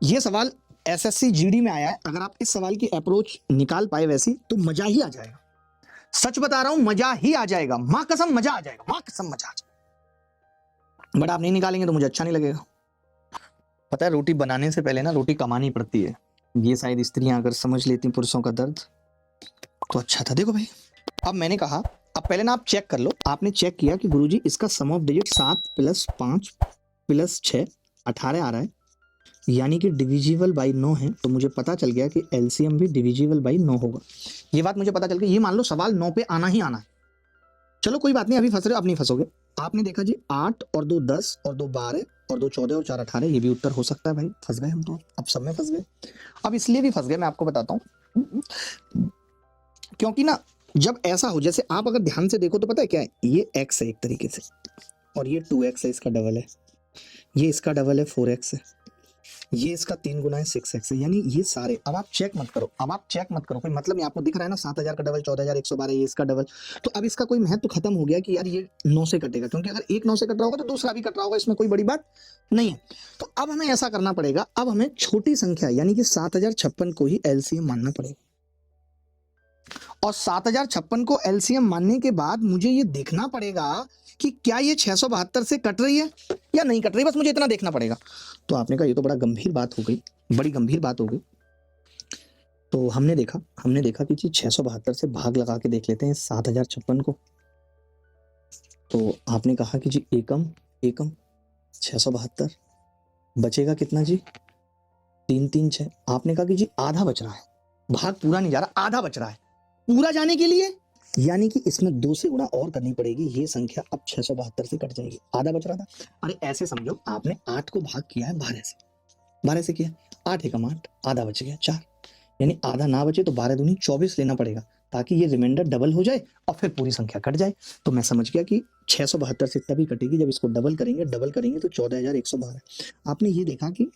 ये सवाल SSC GD में आया है, अगर आप इस सवाल की अप्रोच निकाल पाए वैसी तो मजा ही आ जाएगा। सच बता रहा हूं, मजा ही आ जाएगा, मां कसम मजा आ जाएगा, मां कसम मजा आ जाएगा। बट आप नहीं निकालेंगे तो मुझे अच्छा नहीं लगेगा। पता है रोटी बनाने से पहले ना रोटी कमानी पड़ती है। ये शायद स्त्रियां अगर समझ लेती पुरुषों का दर्द तो अच्छा था। देखो भाई, अब मैंने कहा, अब पहले ना आप चेक कर लो। आपने चेक किया कि गुरुजी इसका सम ऑफ डिजिट 7 + 5 + 6 18 आ रहा है, यानी कि डिविजिबल बाई 9 है। तो मुझे पता चल गया कि एलसीएम भी डिविजिबल बाई 9 होगा। ये बात मुझे पता चल गई। ये मान लो सवाल 9 पे आना ही आना है। चलो कोई बात नहीं, अभी फंस रहे हो, अब नहीं फंसोगे। आपने देखा जी 8 और 2 10 और 2 12 और 2 14 और 4 18, ये भी उत्तर हो सकता है भाई। फंस गए हम तो, अब सब में फंस गए। अब इसलिए भी फंस गए, मैं आपको बताता हूँ। क्योंकि ना जब ऐसा हो, जैसे आप अगर ध्यान से देखो तो पता है क्या है, ये x है एक तरीके से, और ये 2x है, इसका डबल है, ये इसका डबल है 4x है, ये इसका 3 गुना है 6x है, यानी ये सारे। अब आप चेक मत करो, अब आप चेक मत करो, कोई मतलब नहीं। आपको दिख रहा है ना 7000 का डबल 14112, ये इसका डबल। तो अब इसका कोई महत्व खत्म हो गया कि यार ये 9 से कटेगा, क्योंकि अगर एक 9 से कट रहा होगा तो दूसरा भी कट रहा होगा, इसमें कोई बड़ी बात नहीं है। तो अब हमें ऐसा करना पड़ेगा, अब हमें छोटी संख्या यानी कि 7056 को ही एलसीएम मानना पड़ेगा। और 7056 को एलसीएम मानने के बाद मुझे ये देखना पड़ेगा कि क्या ये 672 से कट रही है या नहीं कट रही, बस मुझे इतना देखना पड़ेगा। तो आपने कहा ये तो बड़ा गंभीर बात हो गई, बड़ी गंभीर बात हो गई। तो हमने देखा कि जी 672 से भाग लगा के देख लेते हैं 7056 को। तो आपने कहा कि जी एकम 672 बचेगा कितना जी, 3 3 6। आपने कहा कि जी आधा बच रहा है, भाग पूरा नहीं जा रहा, आधा बच रहा है। पूरा जाने के लिए यानी कि इसमें 2 से गुणा और करनी पड़ेगी, ये संख्या अब 672 से कट जाएगी, आधा बच रहा था। अरे ऐसे समझो, आपने 8 को भाग किया है 12 से किया, 8 एकम 8, आधा बच गया 4, यानी आधा ना बचे तो 12 दूनी 24 लेना पड़ेगा, ताकि ये रिमाइंडर डबल हो जाए और फिर पूरी संख्या कट जाए। तो मैं समझ गया कि 672 से तभी कटेगी जब इसको डबल करेंगे तो 14112। आपने ये देखा कि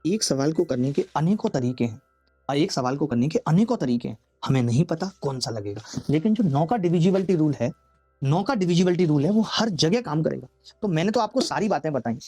एक सवाल को करने के अनेकों तरीके हैं, और एक सवाल को करने के अनेकों तरीके हैं, हमें नहीं पता कौन सा लगेगा। लेकिन जो 9 का डिविजिबिलिटी रूल है, 9 का डिविजिबिलिटी रूल है, वो हर जगह काम करेगा। तो मैंने तो आपको सारी बातें बताई।